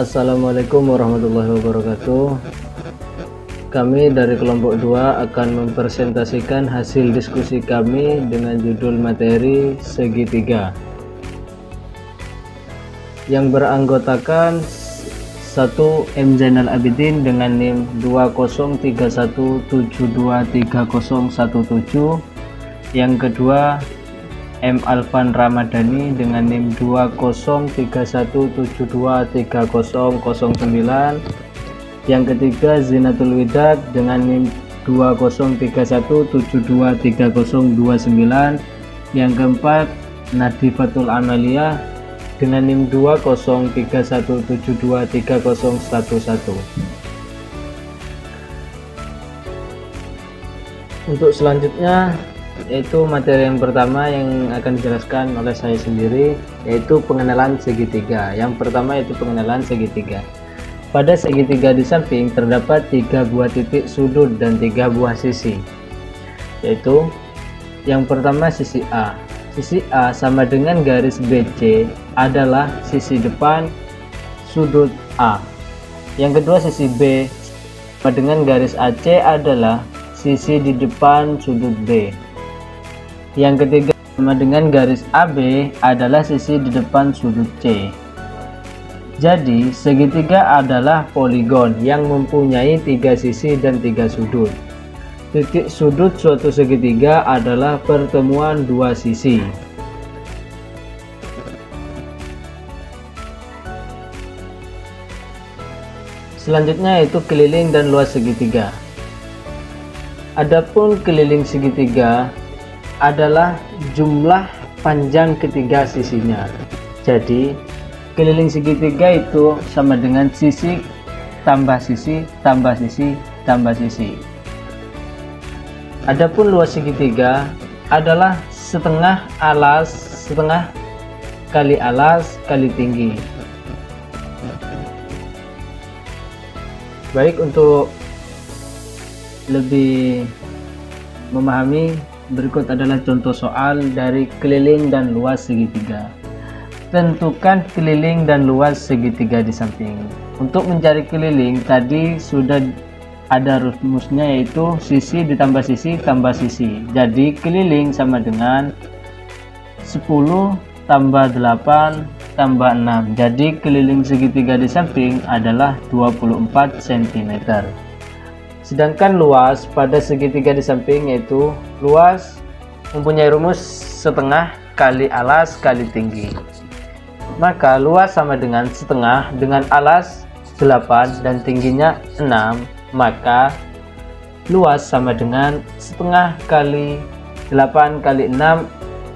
Assalamualaikum warahmatullahi wabarakatuh. Kami dari kelompok 2 akan mempresentasikan hasil diskusi kami dengan judul materi segitiga yang beranggotakan 1 M Zainal Abidin dengan NIM 2031723017, yang kedua M Alvan Ramadhani dengan NIM 2031723009, yang ketiga Zinatul Widat dengan NIM 2031723029, yang keempat Nadifatul Amalia dengan NIM 2031723011. Untuk selanjutnya yaitu materi yang pertama yang akan dijelaskan oleh saya sendiri, yaitu pengenalan segitiga. Yang pertama yaitu pengenalan segitiga. Pada segitiga di samping terdapat 3 buah titik sudut dan 3 buah sisi, yaitu yang pertama sisi A. Sisi A sama dengan garis BC adalah sisi depan sudut A. Yang kedua sisi B sama dengan garis AC adalah sisi di depan sudut B. Yang ketiga sama dengan garis AB adalah sisi di depan sudut C. Jadi segitiga adalah poligon yang mempunyai 3 sisi dan 3 sudut. Titik sudut suatu segitiga adalah pertemuan 2 sisi. Selanjutnya yaitu keliling dan luas segitiga. Adapun keliling segitiga adalah jumlah panjang ketiga sisinya. Jadi keliling segitiga itu sama dengan sisi tambah sisi tambah sisi tambah sisi. Adapun luas segitiga adalah setengah kali alas kali tinggi. Baik, untuk lebih memahami, berikut adalah contoh soal dari keliling dan luas segitiga. Tentukan keliling dan luas segitiga di samping. Untuk mencari keliling tadi sudah ada rumusnya, yaitu sisi ditambah sisi tambah sisi. Jadi keliling sama dengan 10 tambah 8 tambah 6. Jadi keliling segitiga di samping adalah 24 cm. Sedangkan luas pada segitiga di samping yaitu luas mempunyai rumus setengah kali alas kali tinggi. Maka luas sama dengan setengah dengan alas 8 dan tingginya 6, maka luas sama dengan setengah kali 8 kali 6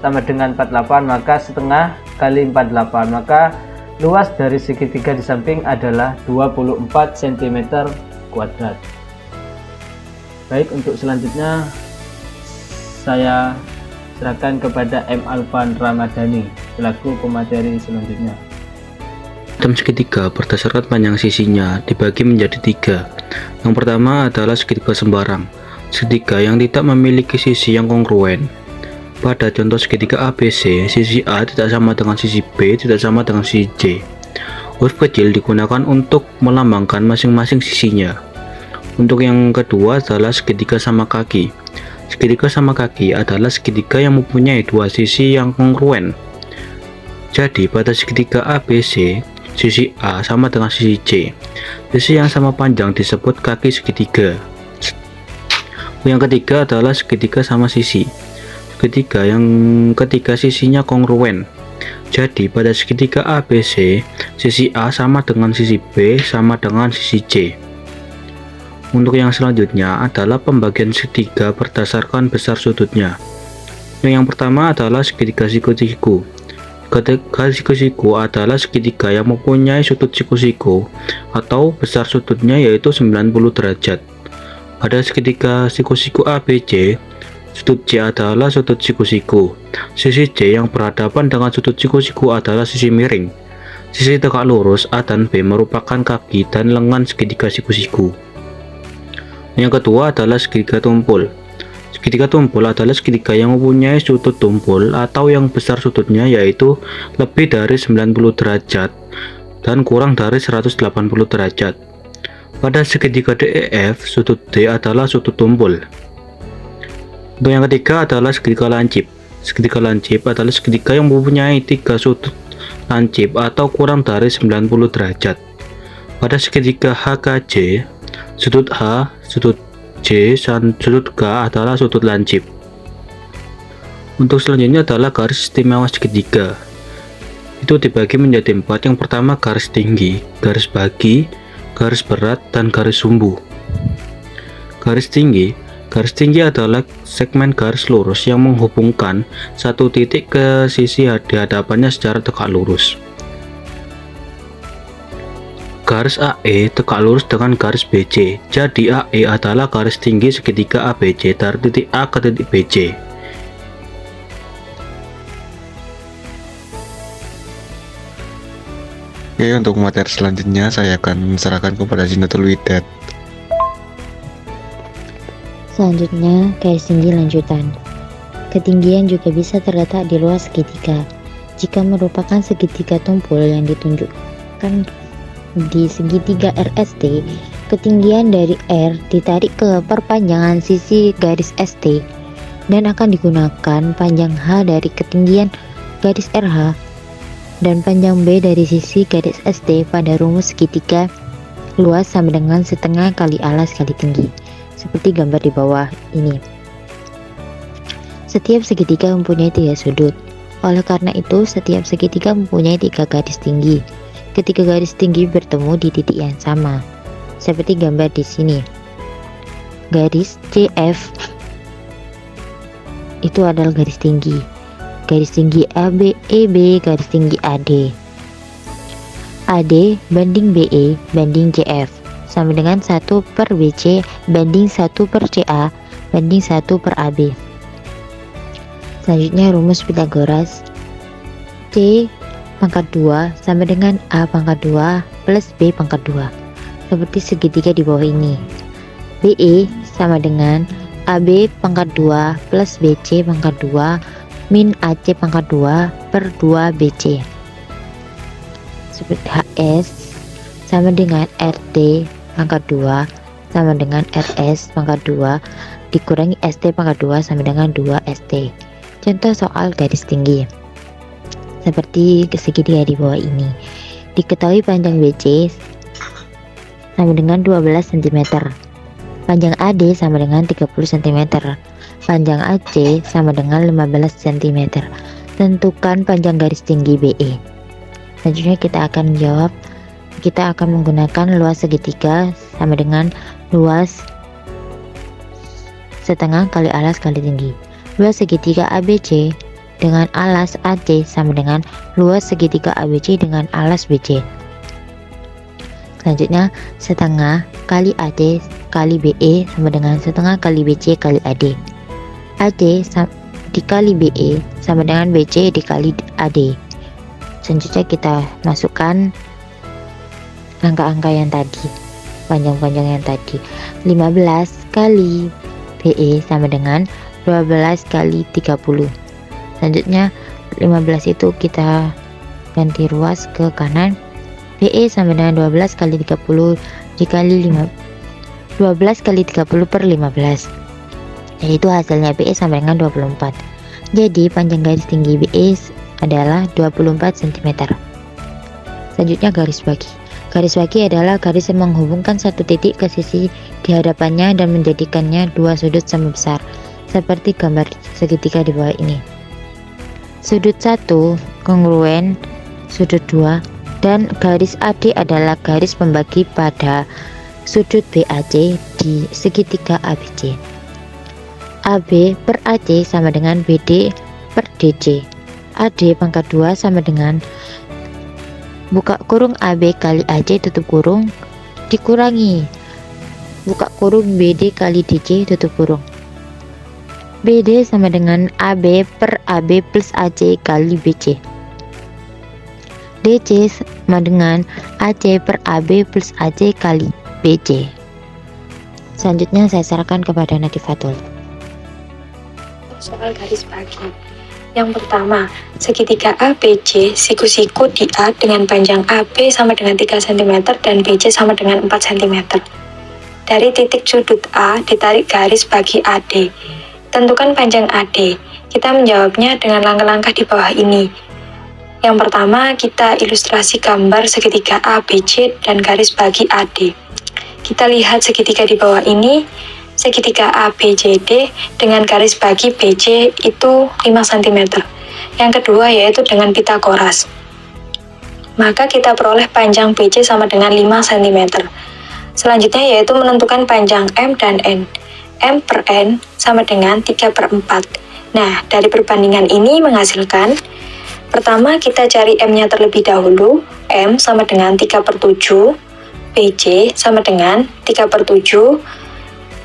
sama dengan 48, maka setengah kali 48, maka luas dari segitiga di samping adalah 24 cm². Baik, untuk selanjutnya saya serahkan kepada M Alvan Ramadhani selaku pemateri selanjutnya. Sistem segitiga berdasarkan panjang sisinya dibagi menjadi 3. Yang pertama adalah segitiga sembarang, segitiga yang tidak memiliki sisi yang kongruen. Pada contoh segitiga ABC, sisi A tidak sama dengan sisi B, tidak sama dengan sisi C. Huruf kecil digunakan untuk melambangkan masing-masing sisinya. Untuk yang kedua adalah segitiga sama kaki. Segitiga sama kaki adalah segitiga yang mempunyai 2 sisi yang kongruen. Jadi pada segitiga ABC, sisi A sama dengan sisi C. Sisi yang sama panjang disebut kaki segitiga. Yang ketiga adalah segitiga sama sisi. Segitiga yang ketiga sisinya kongruen. Jadi pada segitiga ABC, sisi A sama dengan sisi B sama dengan sisi C. Untuk yang selanjutnya adalah pembagian segitiga berdasarkan besar sudutnya. Yang pertama adalah segitiga siku-siku. Segitiga siku-siku adalah segitiga yang mempunyai sudut siku-siku atau besar sudutnya yaitu 90 derajat. Pada segitiga siku-siku ABC, sudut C adalah sudut siku-siku. Sisi C yang berhadapan dengan sudut siku-siku adalah sisi miring. Sisi tegak lurus A dan B merupakan kaki dan lengan segitiga siku-siku. Yang kedua adalah segitiga tumpul. Segitiga tumpul adalah segitiga yang mempunyai sudut tumpul atau yang besar sudutnya yaitu lebih dari 90 derajat dan kurang dari 180 derajat. Pada segitiga DEF, sudut D adalah sudut tumpul. Untuk yang ketiga adalah segitiga lancip. Segitiga lancip adalah segitiga yang mempunyai 3 sudut lancip atau kurang dari 90 derajat. Pada segitiga HKJ, sudut H, sudut J, dan sudut K adalah sudut lancip. Untuk selanjutnya adalah garis istimewa segitiga. Itu dibagi menjadi 4. Yang pertama garis tinggi, garis bagi, garis berat, dan garis sumbu. Garis tinggi adalah segmen garis lurus yang menghubungkan satu titik ke sisi di hadapannya secara tegak lurus. Garis AE tegak lurus dengan garis BC. Jadi AE adalah garis tinggi segitiga ABC dari titik A ke titik BC. Oke, untuk materi selanjutnya saya akan serahkan kepada Zinatul Widat. Selanjutnya, garis tinggi lanjutan. Ketinggian juga bisa terletak di luar segitiga. Jika merupakan segitiga tumpul yang ditunjukkan di segitiga RST, ketinggian dari R ditarik ke perpanjangan sisi garis ST dan akan digunakan panjang H dari ketinggian garis RH dan panjang B dari sisi garis ST pada rumus segitiga luas sama dengan setengah kali alas kali tinggi, seperti gambar di bawah ini. Setiap segitiga mempunyai 3 sudut. Oleh karena itu, setiap segitiga mempunyai 3 garis tinggi. Ketiga garis tinggi bertemu di titik yang sama, seperti gambar di sini. Garis CF itu adalah garis tinggi. Garis tinggi AB, EB, garis tinggi AD. AD banding BE banding CF sama dengan 1 per BC banding 1 per CA banding 1 per AB. Selanjutnya rumus Pythagoras. C pangkat 2 sama dengan A pangkat 2 plus B pangkat 2, seperti segitiga di bawah ini. BE sama dengan AB pangkat 2 plus BC pangkat 2 min AC pangkat 2 per 2 BC. Seperti HS sama dengan RT pangkat 2 sama dengan RS pangkat 2 dikurangi ST pangkat 2 sama dengan 2 ST. Contoh soal garis tinggi seperti segitiga di bawah ini. Diketahui panjang BC sama dengan 12 cm, panjang AD sama dengan 30 cm, panjang AC sama dengan 15 cm. Tentukan panjang garis tinggi BE. Selanjutnya kita akan menggunakan luas segitiga sama dengan luas setengah kali alas kali tinggi. Luas segitiga ABC dengan alas AC sama dengan luas segitiga ABC dengan alas BC. Selanjutnya, setengah kali AC kali BE sama dengan setengah kali BC kali AD. AD dikali BE sama dengan BC dikali AD. Selanjutnya kita masukkan angka-angka yang tadi, panjang-panjang yang tadi. 15 kali BE sama dengan 12 kali 30. Selanjutnya 15 itu kita ganti ruas ke kanan. BE sama dengan 12 kali 30 dikali 12 kali 30 per 15, yaitu hasilnya BE sama dengan 24. Jadi panjang garis tinggi BE adalah 24 cm. Selanjutnya garis bagi. Garis bagi adalah garis yang menghubungkan satu titik ke sisi di hadapannya dan menjadikannya dua sudut sama besar, seperti gambar segitiga di bawah ini. Sudut 1 kongruen sudut 2, dan garis AD adalah garis pembagi pada sudut BAC di segitiga ABC. AB per AC sama dengan BD per DC. AD pangkat 2 sama dengan buka kurung AB kali AC tutup kurung dikurangi buka kurung BD kali DC tutup kurung. BD sama dengan AB per AB plus AC kali BC. DC sama dengan AC per AB plus AC kali BC. Selanjutnya saya serahkan kepada Nadifatul. Soal garis bagi. Yang pertama, segitiga ABC siku-siku di A dengan panjang AB sama dengan 3 cm dan BC sama dengan 4 cm. Dari titik sudut A ditarik garis bagi AD. Tentukan panjang AD. Kita menjawabnya dengan langkah-langkah di bawah ini. Yang pertama, kita ilustrasi gambar segitiga ABC dan garis bagi AD. Kita lihat segitiga di bawah ini, segitiga ABCD dengan garis bagi BC itu 5 cm. Yang kedua yaitu dengan Pitagoras. Maka kita peroleh panjang BC sama dengan 5 cm. Selanjutnya yaitu menentukan panjang M dan N. M per N sama dengan 3/4. Nah, dari perbandingan ini menghasilkan, pertama kita cari M-nya terlebih dahulu. M sama dengan 3/7. BC sama dengan 3/7.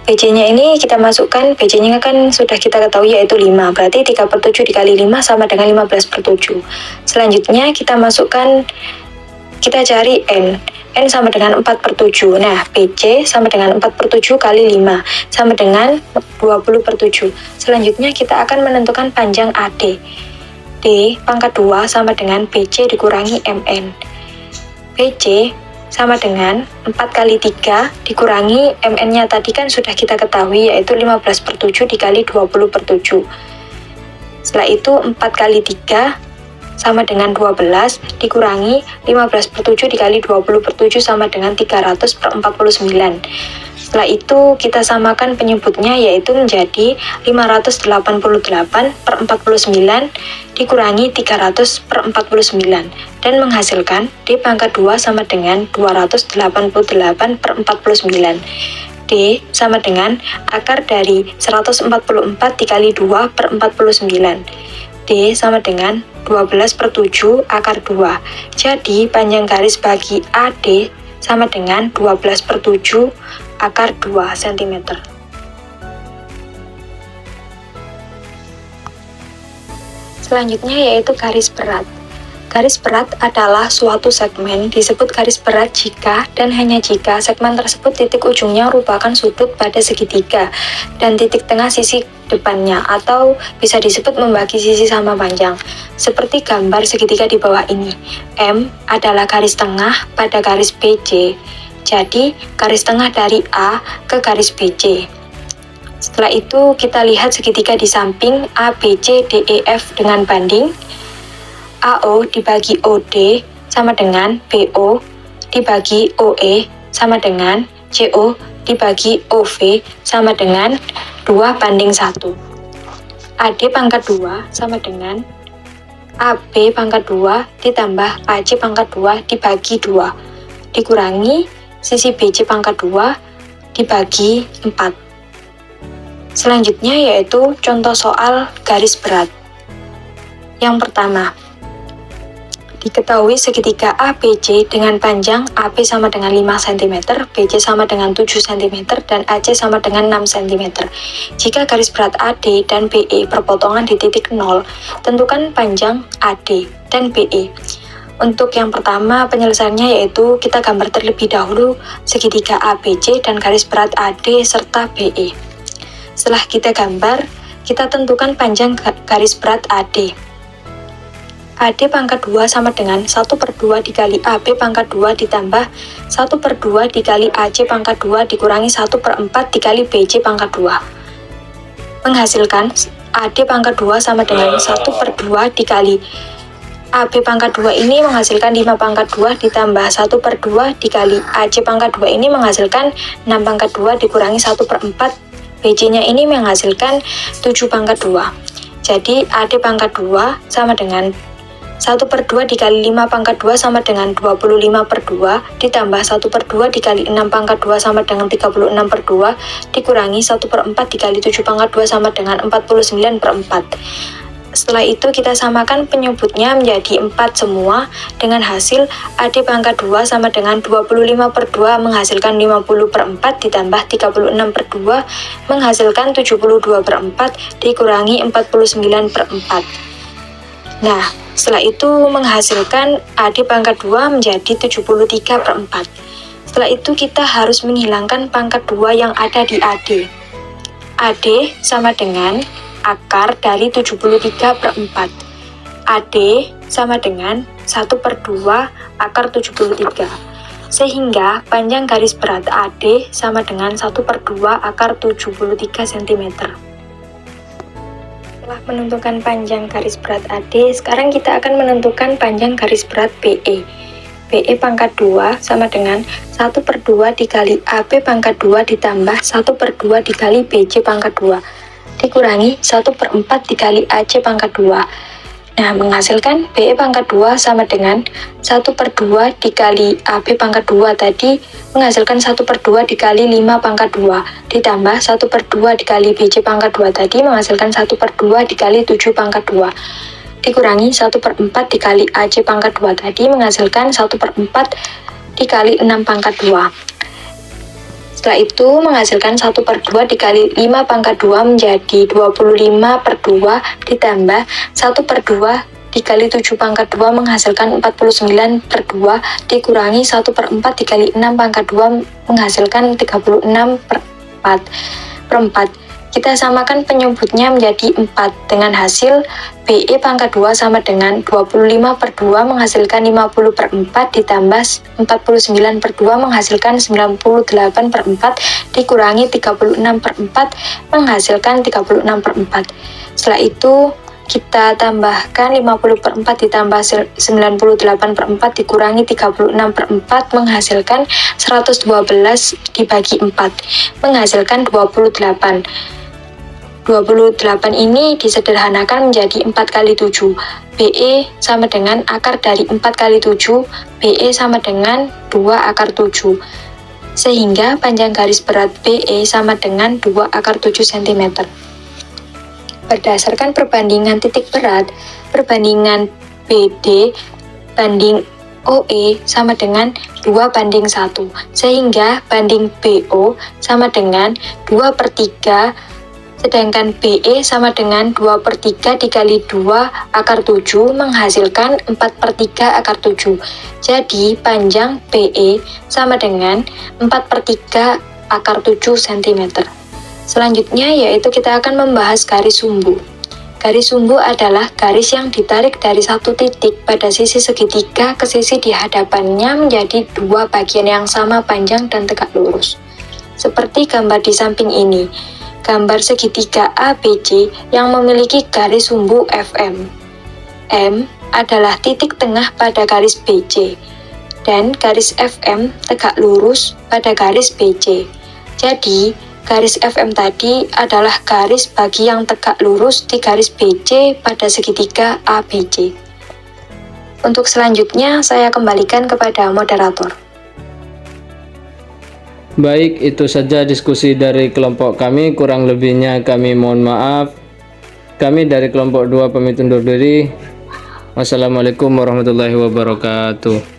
BC-nya ini kita masukkan, BC-nya kan sudah kita ketahui yaitu 5. Berarti 3/7 dikali 5 sama dengan 15/7. Selanjutnya kita masukkan, kita cari N. N sama dengan 4/7. Nah, BC sama dengan 4/7 kali 5 sama dengan 20/7. Selanjutnya kita akan menentukan panjang AD. D pangkat 2 sama dengan BC dikurangi MN. BC sama dengan 4 kali 3 dikurangi MN-nya tadi kan sudah kita ketahui yaitu 15/7 dikali 20/7. Setelah itu 4 kali 3 sama dengan 12 dikurangi 15/7 dikali 20/7 sama dengan 300/49. Setelah itu kita samakan penyebutnya yaitu menjadi 588/49 dikurangi 300/49 dan menghasilkan D pangkat 2 sama dengan 288/49. D sama dengan akar dari 144 dikali 2/49. D sama dengan 12/7 akar 2. Jadi panjang garis bagi AD sama dengan 12/7 akar 2 cm. Selanjutnya yaitu garis berat. Garis berat adalah suatu segmen disebut garis berat jika dan hanya jika segmen tersebut titik ujungnya merupakan sudut pada segitiga dan titik tengah sisi depannya, atau bisa disebut membagi sisi sama panjang. Seperti gambar segitiga di bawah ini. M adalah garis tengah pada garis BC. Jadi, garis tengah dari A ke garis BC. Setelah itu, kita lihat segitiga di samping ABC, DEF dengan banding. AO dibagi OD sama dengan BO dibagi OE sama dengan CO dibagi OV sama dengan 2/1. AD pangkat 2 sama dengan AB pangkat 2 ditambah AC pangkat 2 dibagi 2 dikurangi sisi BC pangkat 2 dibagi 4. Selanjutnya yaitu contoh soal garis berat. Yang pertama, diketahui segitiga ABC dengan panjang AB sama dengan 5 cm, BC sama dengan 7 cm, dan AC sama dengan 6 cm. Jika garis berat AD dan BE berpotongan di titik 0, tentukan panjang AD dan BE. Untuk yang pertama, penyelesaiannya yaitu kita gambar terlebih dahulu segitiga ABC dan garis berat AD serta BE. Setelah kita gambar, kita tentukan panjang garis berat AD. AD pangkat 2 sama dengan 1/2 dikali AB pangkat 2 ditambah 1/2 dikali AC pangkat 2 dikurangi 1/4 dikali BC pangkat 2. Menghasilkan AD pangkat 2 sama dengan 1/2 dikali AB pangkat 2 ini menghasilkan 5 pangkat 2 ditambah 1/2 dikali AC pangkat 2 ini menghasilkan 6 pangkat 2 dikurangi 1/4. BC-nya ini menghasilkan 7 pangkat 2. Jadi AD pangkat 2 sama dengan 1/2 dikali 5 pangkat 2 sama dengan 25/2 ditambah 1/2 dikali 6 pangkat 2 sama dengan 36/2 dikurangi 1/4 dikali 7 pangkat 2 sama dengan 49/4. Setelah itu kita samakan penyebutnya menjadi 4 semua dengan hasil AD pangkat 2 sama dengan 25/2 menghasilkan 50/4 ditambah 36/2 menghasilkan 72/4 dikurangi 49/4. Nah, setelah itu menghasilkan AD pangkat 2 menjadi 73/4. Setelah itu kita harus menghilangkan pangkat 2 yang ada di AD. AD sama dengan akar dari 73/4. AD sama dengan 1/2 akar 73. Sehingga panjang garis berat AD sama dengan 1/2 akar 73 cm. Setelah menentukan panjang garis berat AD, sekarang kita akan menentukan panjang garis berat BE. BE pangkat 2 sama dengan 1/2 dikali AB pangkat 2 ditambah 1/2 dikali BC pangkat 2 dikurangi 1/4 dikali AC pangkat 2. Nah, menghasilkan BE pangkat 2 sama dengan 1/2 dikali AB pangkat 2 tadi menghasilkan 1/2 dikali 5 pangkat 2 ditambah 1/2 dikali BC pangkat 2 tadi menghasilkan 1/2 dikali 7 pangkat 2 dikurangi 1/4 dikali AC pangkat 2 tadi menghasilkan 1/4 dikali 6 pangkat 2. Setelah itu menghasilkan 1/2 dikali 5 pangkat 2 menjadi 25/2 ditambah 1/2 dikali 7 pangkat 2 menghasilkan 49/2 dikurangi 1/4 dikali 6 pangkat 2 menghasilkan 36/4. Kita samakan penyebutnya menjadi 4 dengan hasil BE pangkat 2 sama dengan 25/2 menghasilkan 50/4 ditambah 49/2 menghasilkan 98/4 dikurangi 36/4 menghasilkan 36/4. Setelah itu kita tambahkan 50/4 ditambah 98/4 dikurangi 36/4 menghasilkan 112 dibagi 4 menghasilkan 28. 28 ini disederhanakan menjadi 4 kali 7. BE sama dengan akar dari 4 kali 7, BE sama dengan 2 akar 7. Sehingga panjang garis berat BE sama dengan 2 akar 7 cm. Berdasarkan perbandingan titik berat, perbandingan BD banding OE sama dengan 2:1, sehingga banding BO sama dengan 2/3, sedangkan BE sama dengan 2/3 dikali 2 akar 7 menghasilkan 4/3 akar 7. Jadi panjang BE sama dengan 4/3 akar 7 cm. Selanjutnya yaitu kita akan membahas garis sumbu. Garis sumbu adalah garis yang ditarik dari satu titik pada sisi segitiga ke sisi di hadapannya menjadi dua bagian yang sama panjang dan tegak lurus. Seperti gambar di samping ini, gambar segitiga ABC yang memiliki garis sumbu FM. M adalah titik tengah pada garis BC, dan garis FM tegak lurus pada garis BC. Jadi, garis FM tadi adalah garis bagi yang tegak lurus di garis BC pada segitiga ABC. Untuk selanjutnya, saya kembalikan kepada moderator. Baik, itu saja diskusi dari kelompok kami. Kurang lebihnya kami mohon maaf. Kami dari kelompok 2 pamit undur diri. Wassalamualaikum warahmatullahi wabarakatuh.